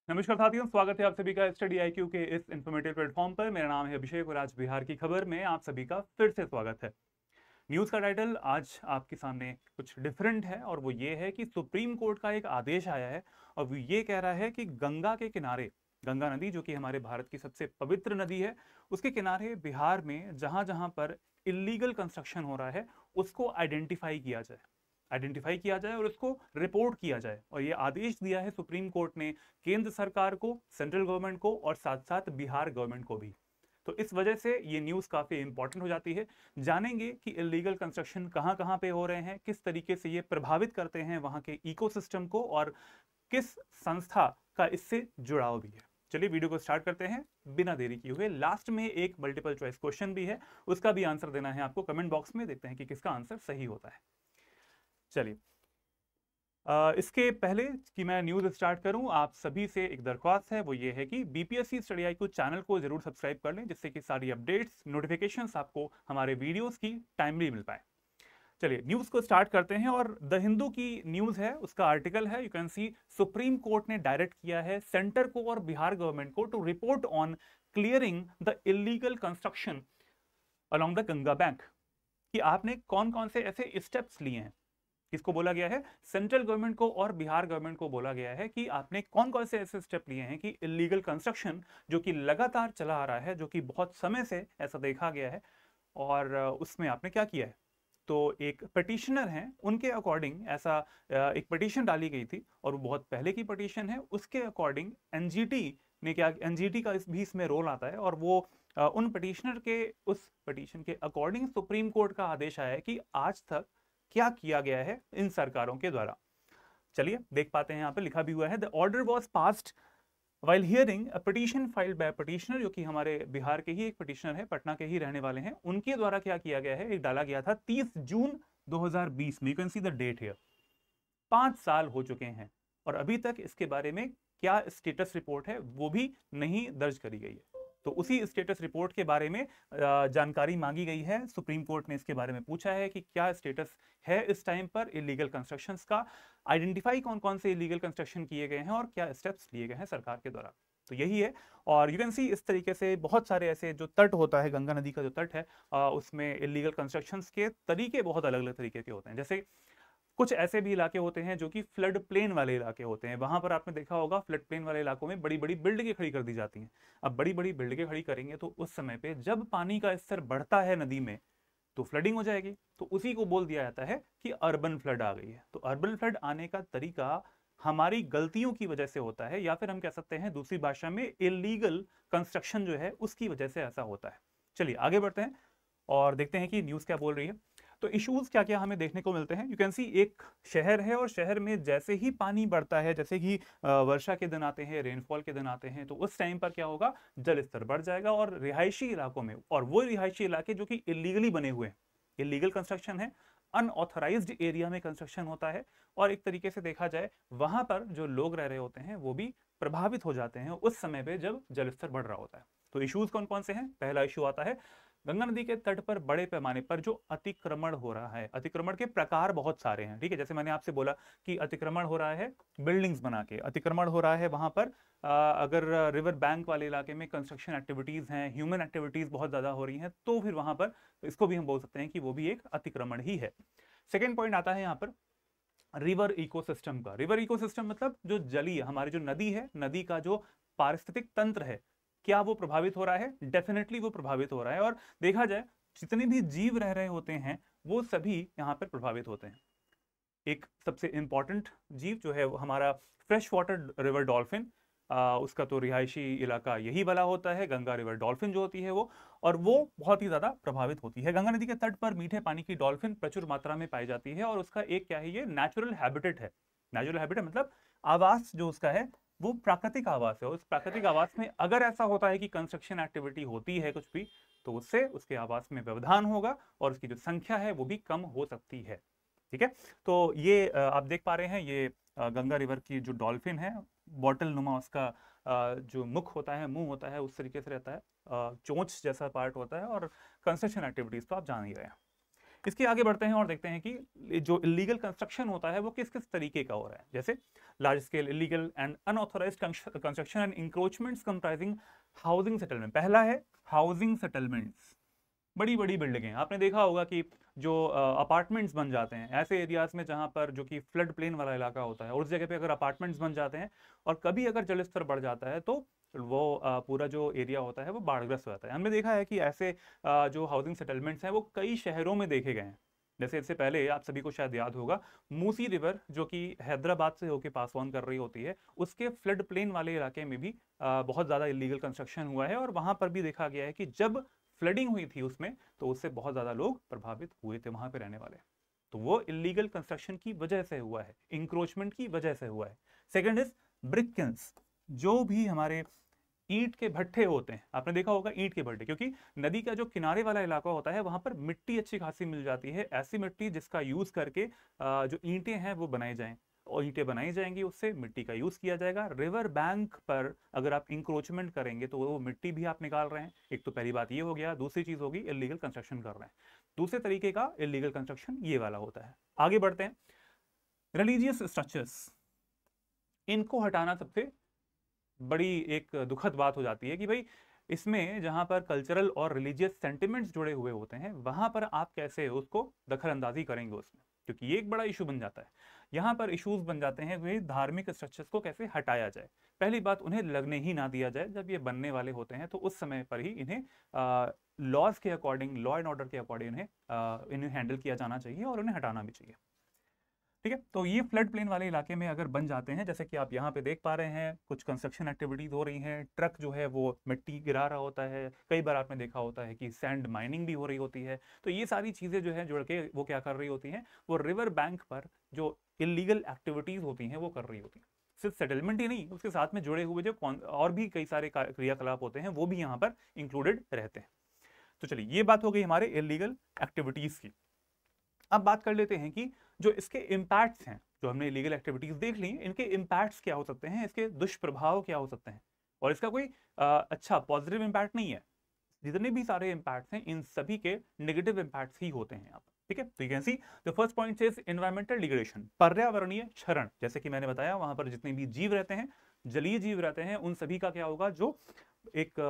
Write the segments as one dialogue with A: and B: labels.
A: नमस्कार साथियों, स्वागत है आप सभी का स्टडी आईक्यू के इस इंफॉर्मेटिव प्लेटफॉर्म पर। मेरा नाम है अभिषेक और आज बिहार की खबर में आप सभी का फिर से स्वागत है। न्यूज़ का टाइटल आज आपके सामने कुछ डिफरेंट है और वो ये है कि सुप्रीम कोर्ट का एक आदेश आया है और वो ये कह रहा है कि गंगा के किनारे, गंगा नदी जो कि हमारे भारत की सबसे पवित्र नदी है, उसके किनारे बिहार में जहां जहां पर इलीगल कंस्ट्रक्शन हो रहा है उसको आइडेंटिफाई किया जाए और उसको रिपोर्ट किया जाए। और ये आदेश दिया है सुप्रीम कोर्ट ने केंद्र सरकार को, सेंट्रल गवर्नमेंट को और साथ साथ बिहार गवर्नमेंट को भी। तो इस वजह से ये न्यूज़ काफ़ी इंपॉर्टेंट हो जाती है। जानेंगे कि इलीगल कंस्ट्रक्शन कहाँ कहाँ पे हो रहे हैं, किस तरीके से ये प्रभावित करते हैं वहाँ के इकोसिस्टम को और किस संस्था का इससे जुड़ाव भी है। चलिए वीडियो को स्टार्ट करते हैं बिना देरी किए हुए। लास्ट में एक मल्टीपल चॉइस क्वेश्चन भी है, उसका भी आंसर देना है आपको कमेंट बॉक्स में। देखते हैं कि किसका आंसर सही होता है। चलिए, इसके पहले कि मैं न्यूज़ स्टार्ट करूं, आप सभी से एक दरख्वास्त है, वो ये है कि बीपीएससी स्टडी आई को चैनल को जरूर सब्सक्राइब कर लें, जिससे कि सारी अपडेट्स, नोटिफिकेशंस आपको हमारे वीडियोस की टाइमली मिल पाए। चलिए न्यूज़ को स्टार्ट करते हैं और द हिंदू की न्यूज़ है, उसका आर्टिकल है, you can see, Supreme Court ने डायरेक्ट किया है सेंटर को और बिहार गवर्नमेंट को to report on clearing the illegal construction along the Ganga bank, कि आपने कौन कौन से ऐसे स्टेप्स लिए हैं। किसको बोला गया है? सेंट्रल गवर्नमेंट को और बिहार गवर्नमेंट को बोला गया है कि आपने कौन कौन से ऐसे स्टेप लिए हैं कि इलीगल कंस्ट्रक्शन जो कि लगातार चला आ रहा है, जो कि बहुत समय से ऐसा देखा गया है, और उसमें आपने क्या किया है। तो एक पिटिशनर हैं, उनके अकॉर्डिंग ऐसा एक पिटीशन डाली गई थी और वो बहुत पहले की पिटीशन है। उसके अकॉर्डिंग एनजीटी ने क्या, एनजीटी का भी इसमें रोल आता है और वो उन पिटिशनर के उस पिटीशन के अकॉर्डिंग सुप्रीम कोर्ट का आदेश आया है कि आज तक क्या किया गया है इन सरकारों के द्वारा। चलिए देख पाते हैं, यहाँ पे लिखा भी हुआ है, the order was passed while hearing a petition filed by petitioner, जो कि हमारे बिहार के ही एक पिटीशनर है, पटना के ही रहने वाले हैं। उनके द्वारा क्या किया गया है, एक डाला गया था 30 जून 2020 में। You can see the date here. 5 साल हो चुके हैं और अभी तक इसके बारे में क्या स्टेटस रिपोर्ट है वो भी नहीं दर्ज करी गई है। तो उसी स्टेटस रिपोर्ट के बारे में जानकारी मांगी गई है। सुप्रीम कोर्ट ने इसके बारे में पूछा है कि क्या स्टेटस है इस टाइम पर इलीगल कंस्ट्रक्शंस का, आइडेंटिफाई कौन कौन से इलीगल कंस्ट्रक्शन किए गए हैं और क्या स्टेप्स लिए गए हैं सरकार के द्वारा। तो यही है। और यू कैन सी इस तरीके से बहुत सारे ऐसे जो तट होता है, गंगा नदी का जो तट है, उसमें इलीगल कंस्ट्रक्शंस के तरीके बहुत अलग अलग तरीके के होते हैं। जैसे कुछ ऐसे भी इलाके होते हैं जो कि फ्लड प्लेन वाले इलाके होते हैं, वहां पर आपने देखा होगा फ्लड प्लेन वाले इलाकों में बड़ी बड़ी बिल्डिंगें खड़ी कर दी जाती हैं। अब बड़ी बड़ी बिल्डिंगें खड़ी करेंगे तो उस समय पे जब पानी का स्तर बढ़ता है नदी में तो फ्लडिंग हो जाएगी। तो उसी को बोल दिया जाता है कि अर्बन फ्लड आ गई है। तो अर्बन फ्लड आने का तरीका हमारी गलतियों की वजह से होता है, या फिर हम कह सकते हैं दूसरी भाषा में इलीगल कंस्ट्रक्शन जो है उसकी वजह से ऐसा होता है। चलिए आगे बढ़ते हैं और देखते हैं कि न्यूज़ क्या बोल रही है। तो इश्यूज क्या क्या हमें देखने को मिलते हैं। यू कैन सी, एक शहर है और शहर में जैसे ही पानी बढ़ता है, जैसे कि वर्षा के दिन आते हैं, रेनफॉल के दिन आते हैं, तो उस टाइम पर क्या होगा, जल स्तर बढ़ जाएगा और रिहायशी इलाकों में, और वो रिहायशी इलाके जो कि इलीगली बने हुए हैं, इलीगल कंस्ट्रक्शन है, अनऑथराइज्ड एरिया में कंस्ट्रक्शन होता है, और एक तरीके से देखा जाए वहां पर जो लोग रह रहे होते हैं वो भी प्रभावित हो जाते हैं उस समय पे जब जल स्तर बढ़ रहा होता है। तो इश्यूज कौन कौन से हैं? पहला इशू आता है गंगा नदी के तट पर बड़े पैमाने पर जो अतिक्रमण हो रहा है। अतिक्रमण के प्रकार बहुत सारे हैं, ठीक है। जैसे मैंने आपसे बोला कि अतिक्रमण हो रहा है बिल्डिंग्स बना के, अतिक्रमण हो रहा है वहां पर अगर रिवर बैंक वाले इलाके में कंस्ट्रक्शन एक्टिविटीज हैं, ह्यूमन एक्टिविटीज बहुत ज्यादा हो रही हैं, तो फिर वहां पर इसको भी हम बोल सकते हैं कि वो भी एक अतिक्रमण ही है। सेकेंड पॉइंट आता है यहाँ पर रिवर इकोसिस्टम का। रिवर इकोसिस्टम मतलब जो जलीय, हमारी जो नदी है, नदी का जो पारिस्थितिक तंत्र है, क्या वो प्रभावित हो रहा है? डेफिनेटली वो प्रभावित हो रहा है। और देखा जाए जितने भी जीव रह रहे होते हैं वो सभी यहाँ पर प्रभावित होते हैं। एक सबसे इंपॉर्टेंट जीव जो है वो हमारा फ्रेश वाटर रिवर डॉल्फिन, उसका तो रिहायशी इलाका यही वाला होता है, गंगा रिवर डॉल्फिन जो होती है वो, और वो बहुत ही ज्यादा प्रभावित होती है। गंगा नदी के तट पर मीठे पानी की डॉल्फिन प्रचुर मात्रा में पाई जाती है और उसका एक क्या है, ये नेचुरल हैबिटेट है। नेचुरल हैबिटेट मतलब आवास जो उसका है वो प्राकृतिक आवास है। उस प्राकृतिक आवास में अगर ऐसा होता है कि कंस्ट्रक्शन एक्टिविटी होती है कुछ भी, तो उससे उसके आवास में व्यवधान होगा और उसकी जो संख्या है वो भी कम हो सकती है। ठीक है। तो ये आप देख पा रहे हैं, ये गंगा रिवर की जो डॉल्फिन है, बॉटल नुमा उसका जो मुख होता है, मुंह होता है, उस तरीके से रहता है, चोंच जैसा पार्ट होता है, और कंस्ट्रक्शन एक्टिविटीज तो आप जान ही रहे हैं। इसके आगे बढ़ते हैं और देखते हैं कि जो इलीगल कंस्ट्रक्शन होता है वो किस किस तरीके का हो रहा है। जैसे large scale illegal and unauthorised construction and encroachments comprising housing settlement. पहला है हाउसिंग सेटलमेंट्स। बड़ी बड़ी बिल्डिंगें, आपने देखा होगा कि जो अपार्टमेंट्स बन जाते हैं ऐसे एरियाज में जहां पर जो कि फ्लड प्लेन वाला इलाका होता है, और उस जगह पे अगर अपार्टमेंट्स बन जाते हैं और कभी अगर जल स्तर बढ़ जाता है तो वो पूरा जो एरिया होता है वो बाढ़ग्रस्त हो जाता है। हमने देखा है कि ऐसे जो हाउसिंग सेटलमेंट्स हैं वो कई शहरों में देखे गए हैं। जैसे इससे पहले आप सभी को शायद याद होगा, मूसी रिवर जो कि हैदराबाद से होकर पास ऑन कर रही होती है, उसके फ्लड प्लेन वाले इलाके में भी बहुत ज़्यादा इलीगल कंस्ट्रक्शन हुआ है, और वहां पर भी देखा गया है कि जब फ्लडिंग हुई थी उसमें तो उससे बहुत ज़्यादा लोग प्रभावित हुए थे वहां पे रहने वाले। तो वो इलीगल कंस्ट्रक्शन की वजह से हुआ है, इंक्रोचमेंट की वजह से हुआ है। सेकंड इज ब्रिक किल्न्स, जो भी हमारे ईंट के भट्ठे होते हैं, आपने देखा होगा ईंट के भट्ठे, क्योंकि नदी का जो किनारे वाला इलाका होता है वहां पर मिट्टी अच्छी खासी मिल जाती है, ऐसी मिट्टी जिसका यूज करके जो ईंटें हैं वो बनाई जाएं, और ईंटें बनाई जाएंगी उससे मिट्टी का यूज किया जाएगा। रिवर बैंक पर अगर आप इंक्रोचमेंट करेंगे तो वो मिट्टी भी आप निकाल रहे हैं। एक तो पहली बात ये हो गया, दूसरी चीज होगी इलीगल कंस्ट्रक्शन कर रहे हैं। दूसरे तरीके का इलीगल कंस्ट्रक्शन ये वाला होता है। आगे बढ़ते हैं, रिलीजियस स्ट्रक्चर्स, इनको हटाना सबसे बड़ी एक दुखद बात हो जाती है कि भाई इसमें जहां पर कल्चरल और रिलीजियस सेंटिमेंट्स जुड़े हुए होते हैं वहां पर आप कैसे उसको दखल अंदाजी करेंगे उसमें, क्योंकि ये एक बड़ा इशू बन जाता है। यहाँ पर इश्यूज बन जाते हैं कि धार्मिक स्ट्रक्चर्स को कैसे हटाया जाए। पहली बात, उन्हें लगने ही ना दिया जाए। जब ये बनने वाले होते हैं तो उस समय पर ही इन्हें लॉज के अकॉर्डिंग, लॉ एंड ऑर्डर के अकॉर्डिंग इन्हें हैंडल किया जाना चाहिए और उन्हें हटाना भी चाहिए। ठीक है, तो ये फ्लड प्लेन वाले इलाके में अगर बन जाते हैं, जैसे कि आप यहाँ पे देख पा रहे हैं कुछ कंस्ट्रक्शन एक्टिविटीज हो रही हैं, ट्रक जो है वो मिट्टी गिरा रहा होता है, कई बार आपने देखा होता है कि सैंड माइनिंग भी हो रही होती है। तो ये सारी चीज़ें जो है जुड़ के वो क्या कर रही होती हैं, वो रिवर बैंक पर जो इलीगल एक्टिविटीज होती हैं वो कर रही होती हैं। सिर्फ सेटलमेंट ही नहीं, उसके साथ में जुड़े हुए जो और भी कई सारे क्रियाकलाप होते हैं वो भी यहाँ पर इंक्लूडेड रहते हैं। तो चलिए, ये बात हो गई हमारे इलीगल एक्टिविटीज की। अब बात कर लेते हैं कि जो इसके इम्पैक्ट्स हैं, जो हमने इलीगल एक्टिविटीज देख ली, इनके इम्पैक्ट्स क्या हो सकते हैं, इसके दुष्प्रभाव क्या हो सकते हैं, और इसका कोई अच्छा पॉजिटिव इम्पैक्ट नहीं है। जितने भी सारे इम्पैक्ट्स हैं इन सभी के नेगेटिव इम्पैक्ट्स ही होते हैं यहाँ पर। ठीक है, तो you can see the first point is environmental degradation, पर्यावरणीय क्षरण। जैसे कि मैंने बताया, वहां पर जितने भी जीव रहते हैं, जलीय जीव रहते हैं, उन सभी का क्या होगा, जो एक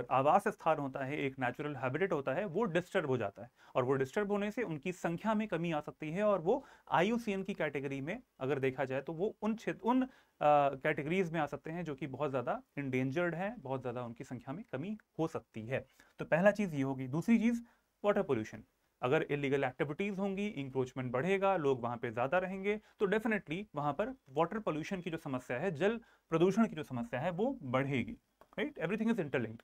A: आवास स्थान होता है, एक नेचुरल हैबिटेट होता है, वो डिस्टर्ब हो जाता है, और वो डिस्टर्ब होने से उनकी संख्या में कमी आ सकती है, और वो IUCN की कैटेगरी में अगर देखा जाए तो वो उन कैटेगरीज में आ सकते हैं जो कि बहुत ज़्यादा इंडेंजर्ड है, बहुत ज़्यादा उनकी संख्या में कमी हो सकती है। तो पहला चीज़ ये होगी। दूसरी चीज़, वाटर पोल्यूशन। अगर इलीगल एक्टिविटीज होंगी, इंक्रोचमेंट बढ़ेगा, लोग वहां पे ज्यादा रहेंगे, तो डेफिनेटली वहां पर वाटर पोल्यूशन की जो समस्या है, जल प्रदूषण की जो समस्या है, वो बढ़ेगी। Right, everything is interlinked.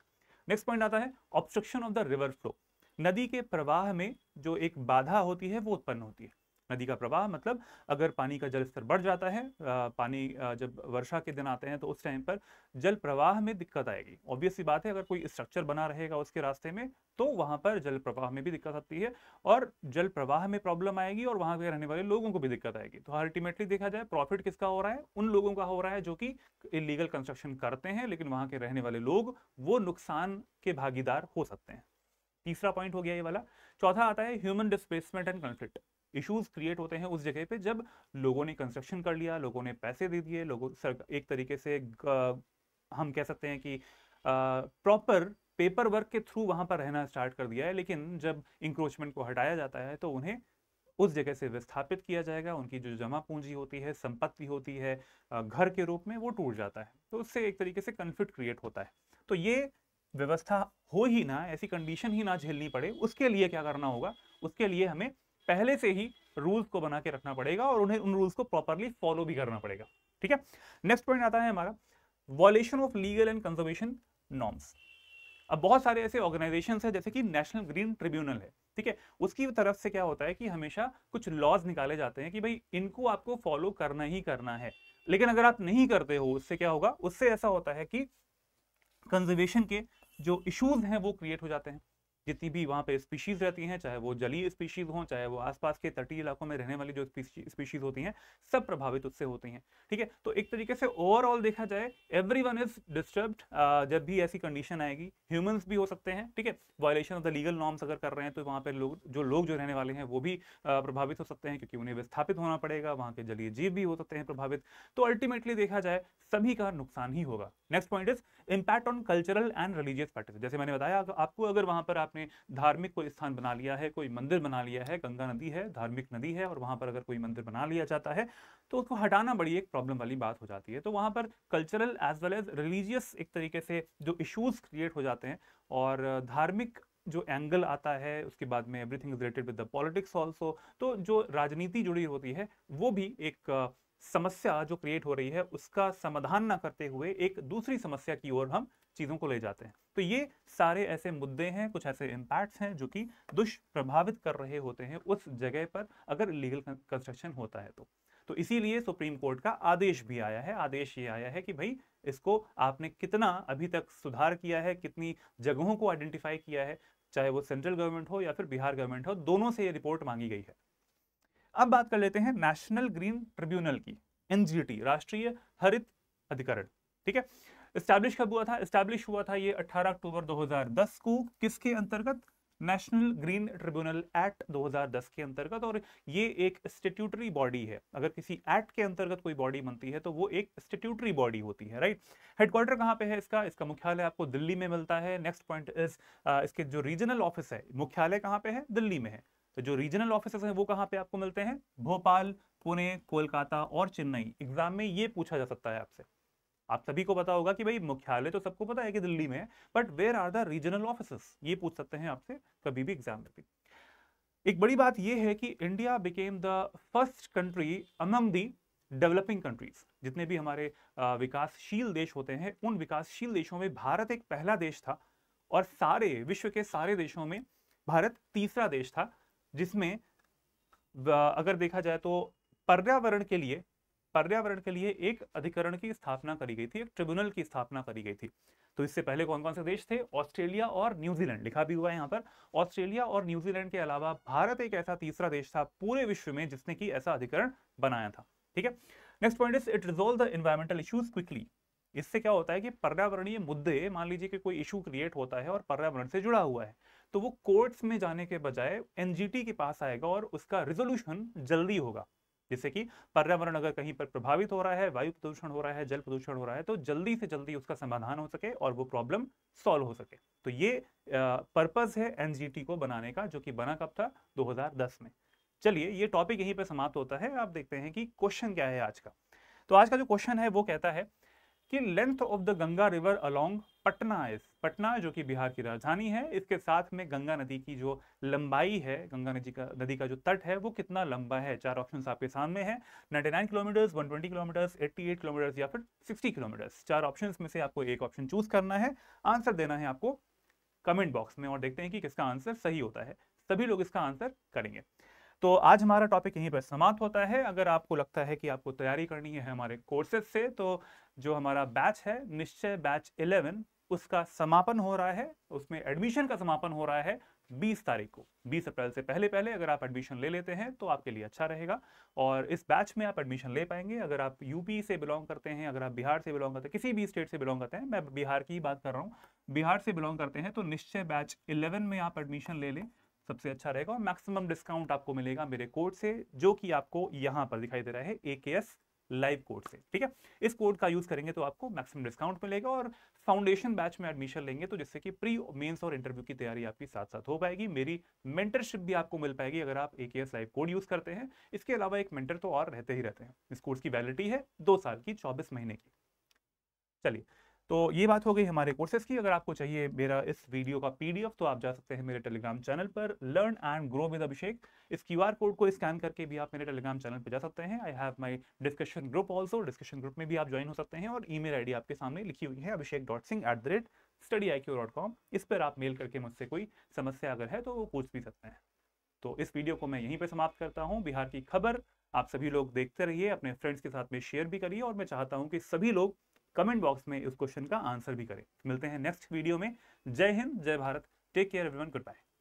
A: Next point आता है obstruction of the river flow. नदी के प्रवाह में जो एक बाधा होती है वो उत्पन्न होती है। नदी का प्रवाह मतलब अगर पानी का जल स्तर बढ़ जाता है, पानी जब वर्षा के दिन आते हैं तो उस टाइम पर जल प्रवाह में दिक्कत आएगी। ऑब्वियस सी बात है, अगर कोई स्ट्रक्चर बना रहेगा उसके रास्ते में तो वहां पर जल प्रवाह में भी दिक्कत आती है, और जल प्रवाह में प्रॉब्लम आएगी और वहां के रहने वाले लोगों को भी दिक्कत आएगी। तो अल्टीमेटली देखा जाए, प्रॉफिट किसका हो रहा है, उन लोगों का हो रहा है जो कि इलीगल कंस्ट्रक्शन करते हैं, लेकिन वहां के रहने वाले लोग वो नुकसान के भागीदार हो सकते हैं। तीसरा पॉइंट हो गया ये वाला। चौथा आता है human displacement and conflict. Issues create होते हैं उस जगह पे जब लोगों ने कंस्ट्रक्शन कर लिया, लोगों ने पैसे दे दिए, लोगों एक तरीके से हम कह सकते हैं कि प्रॉपर पेपर वर्क के थ्रू वहां पर रहना स्टार्ट कर दिया है, लेकिन जब इंक्रोचमेंट को हटाया जाता है तो उन्हें उस जगह से विस्थापित किया जाएगा। उनकी जो जमा पूंजी होती है, संपत्ति होती है घर के रूप में, वो टूट जाता है। तो उससे एक तरीके से कन्फ्लिक्ट क्रिएट होता है। तो ये व्यवस्था हो ही ना, ऐसी कंडीशन ही ना झेलनी पड़े, उसके लिए क्या करना होगा, उसके लिए हमें पहले से ही रूल्स को बना के रखना पड़ेगा और उन्हें उन रूल्स को प्रॉपरली फॉलो भी करना पड़ेगा। ठीक है, नेक्स्ट पॉइंट आता है हमारा वॉलेशन of legal and conservation norms. अब बहुत सारे ऐसे ऑर्गेनाइजेशंस हैं जैसे कि नेशनल ग्रीन ट्रिब्यूनल है, ठीक है, उसकी तरफ से क्या होता है कि हमेशा कुछ लॉज निकाले जाते हैं कि भाई इनको आपको फॉलो करना ही करना है। लेकिन अगर आप नहीं करते हो, उससे क्या होगा, उससे ऐसा होता है कि कंजर्वेशन के जो इश्यूज हैं वो क्रिएट हो जाते हैं। जितनी भी वहाँ पे स्पीशीज रहती हैं, चाहे वो जलीय स्पीशीज हों, चाहे वो आसपास के तटीय इलाकों में रहने वाली जो स्पीशीज होती हैं, सब प्रभावित उससे होती हैं। ठीक है, तो एक तरीके से ओवरऑल देखा जाए एवरीवन इज डिस्टर्ब्ड। जब भी ऐसी कंडीशन आएगी, ह्यूमंस भी हो सकते हैं, ठीक है, violation of the legal norms अगर कर रहे हैं तो वहाँ पे लोग जो रहने वाले हैं वो भी प्रभावित हो सकते हैं, क्योंकि उन्हें विस्थापित होना पड़ेगा, वहाँ के जलीय जीव भी हो सकते हैं प्रभावित। तो अल्टीमेटली देखा जाए सभी का नुकसान ही होगा। Next point is impact on cultural and religious practice. जैसे मैंने बताया, आपको अगर वहां पर आपने धार्मिक कोई स्थान बना लिया है, कोई मंदिर बना लिया है, गंगा नदी है, धार्मिक नदी है, और वहां पर अगर कोई मंदिर बना लिया जाता है तो उसको हटाना बड़ी एक प्रॉब्लम वाली बात हो जाती है। तो वहां पर cultural as well as religious एक तरीके से जो इश्यूज क्रिएट हो जाते हैं, और धार्मिक जो एंगल आता है, उसके बाद में everything is related with the politics also, तो जो राजनीति जुड़ी होती है वो भी एक समस्या जो क्रिएट हो रही है उसका समाधान ना करते हुए एक दूसरी समस्या की ओर हम चीजों को ले जाते हैं। तो ये सारे ऐसे मुद्दे हैं, कुछ ऐसे इम्पैक्ट्स हैं जो कि दुष्प्रभावित कर रहे होते हैं उस जगह पर अगर लीगल कंस्ट्रक्शन होता है तो इसीलिए सुप्रीम कोर्ट का आदेश भी आया है। आदेश ये आया है कि भाई इसको आपने कितना अभी तक सुधार किया है, कितनी जगहों को आइडेंटिफाई किया है, चाहे वो सेंट्रल गवर्नमेंट हो या फिर बिहार गवर्नमेंट हो, दोनों से ये रिपोर्ट मांगी गई है। अब बात कर लेते हैं नेशनल ग्रीन ट्रिब्यूनल की, एनजीटी, राष्ट्रीय हरित अधिकरण। ठीक है, एस्टैब्लिश कब हुआ था? एस्टैब्लिश हुआ था ये 18 अक्टूबर 2010 को। किसके अंतर्गत? नेशनल ग्रीन ट्रिब्यूनल एक्ट 2010 के अंतर्गत। और ये एक स्टैट्यूटरी बॉडी है। अगर किसी एक्ट के अंतर्गत कोई बॉडी बनती है तो वो एक स्टैट्यूटरी बॉडी होती है, राइट। हेडक्वार्टर कहाँ पे है इसका मुख्यालय आपको दिल्ली में मिलता है। नेक्स्ट पॉइंट इज इसके जो रीजनल ऑफिस है, मुख्यालय कहाँ पे है? दिल्ली में है। तो जो रीजनल ऑफिस हैं वो कहाँ पे आपको मिलते हैं? भोपाल, पुणे, कोलकाता और चेन्नई। एग्जाम में ये पूछा जा सकता है आपसे। आप सभी को पता होगा कि भाई मुख्यालय तो सबको पता है कि दिल्ली में है, but where are the regional offices, ये पूछ सकते हैं आपसे कभी भी एग्जाम में भी। एक बड़ी बात यह है कि India became the first country among the developing countries. जितने भी हमारे विकासशील देश होते हैं, उन विकासशील देशों में भारत एक पहला देश था, और सारे विश्व के सारे देशों में भारत तीसरा देश था जिसमें अगर देखा जाए तो पर्यावरण के लिए एक अधिकरण की स्थापना करी गई थी, एक ट्रिब्यूनल की स्थापना करी गई थी। तो इससे पहले कौन कौन से देश थे? ऑस्ट्रेलिया और न्यूजीलैंड, लिखा भी हुआ है यहाँ पर। ऑस्ट्रेलिया और न्यूजीलैंड के अलावा भारत एक ऐसा तीसरा देश था पूरे विश्व में जिसने की ऐसा अधिकरण बनाया था। ठीक है, next point is it resolve the environmental issues quickly. इससे क्या होता है कि पर्यावरणीय मुद्दे, मान लीजिए कि कोई इशू क्रिएट होता है और पर्यावरण से जुड़ा हुआ है, तो वो कोर्ट्स में जाने के बजाय एनजीटी के पास आएगा और उसका रिजोल्यूशन जल्दी होगा। जैसे कि पर्यावरण अगर कहीं पर प्रभावित हो रहा है, वायु प्रदूषण हो रहा है, जल प्रदूषण हो रहा है, तो जल्दी से जल्दी उसका समाधान हो सके और वो प्रॉब्लम सॉल्व हो सके। तो ये पर्पस है एनजीटी को बनाने का, जो कि बना कब था? 2010 में। चलिए, ये टॉपिक यहीं पर समाप्त होता है। आप देखते हैं कि क्वेश्चन क्या है आज का। तो आज का जो क्वेश्चन है वो कहता है कि length of the Ganga river along Patna is, Patna जो कि बिहार की राजधानी है, इसके साथ में गंगा नदी की जो लंबाई है, गंगा नदी का जो तट है वो कितना लंबा है? चार ऑप्शंस आपके सामने हैं, 99 किलोमीटर्स, 120 किलोमीटर्स, 88 किलोमीटर्स या फिर 60 किलोमीटर्स। चार ऑप्शंस में से आपको एक ऑप्शन चूज करना है, आंसर देना है आपको कमेंट बॉक्स में, और देखते हैं कि किसका आंसर सही होता है। सभी लोग इसका आंसर करेंगे। तो आज हमारा टॉपिक यहीं पर समाप्त होता है। अगर आपको लगता है कि आपको तैयारी करनी है हमारे कोर्सेज से, तो जो हमारा बैच है निश्चय बैच 11, उसका समापन हो रहा है, उसमें एडमिशन का समापन हो रहा है 20 तारीख को। 20 अप्रैल से पहले अगर आप एडमिशन ले लेते हैं तो आपके लिए अच्छा रहेगा, और इस बैच में आप एडमिशन ले पाएंगे। अगर आप यूपी से बिलोंग करते हैं, अगर आप बिहार से बिलोंग करते हैं, किसी भी स्टेट से बिलोंग करते हैं, मैं बिहार की ही बात कर रहा हूँ, बिहार से बिलोंग करते हैं, तो निश्चय बैच 11 में आप एडमिशन ले लें, सबसे अच्छा रहेगा। और मैक्सिमम डिस्काउंट आपको मिलेगा मेरे कोड से, जो कि आपको यहाँ पर दिखाई दे रहा है, AKS लाइव कोड से। ठीक है, इस कोड का यूज करेंगे तो आपको मैक्सिमम डिस्काउंट मिलेगा। और फाउंडेशन बैच में एडमिशन लेंगे तो जिससे कि प्री, मेंस और इंटरव्यू की तैयारी आपकी साथ साथ हो पाएगी। मेरी मेंटरशिप भी आपको मिल पाएगी अगर आप AKS लाइव कोड यूज करते हैं। इसके अलावा एक मेंटर तो और रहते ही रहते हैं। इस कोर्स की वैलिडिटी है 2 साल की, 24 महीने की। चलिए, तो ये बात हो गई हमारे कोर्सेज की। अगर आपको चाहिए मेरा इस वीडियो का PDF, तो आप जा सकते हैं मेरे टेलीग्राम चैनल पर, लर्न एंड ग्रो विद अभिषेक। इस QR कोड को स्कैन करके भी आप मेरे टेलीग्राम चैनल पर जा सकते हैं। I have my discussion group also, discussion group में भी आप ज्वाइन हो सकते हैं। और ईमेल ID आपके सामने लिखी हुई है, abhishek.singh@studiiq.com। इस पर आप मेल करके मुझसे कोई समस्या अगर है तो वो पूछ भी सकते हैं। तो इस वीडियो को मैं यहीं पर समाप्त करता हूँ। बिहार की खबर आप सभी लोग देखते रहिए, अपने फ्रेंड्स के साथ में शेयर भी करिए, और मैं चाहता हूँ कि सभी लोग कमेंट बॉक्स में इस क्वेश्चन का आंसर भी करें। मिलते हैं नेक्स्ट वीडियो में। जय हिंद, जय Bharat, take care everyone, good bye.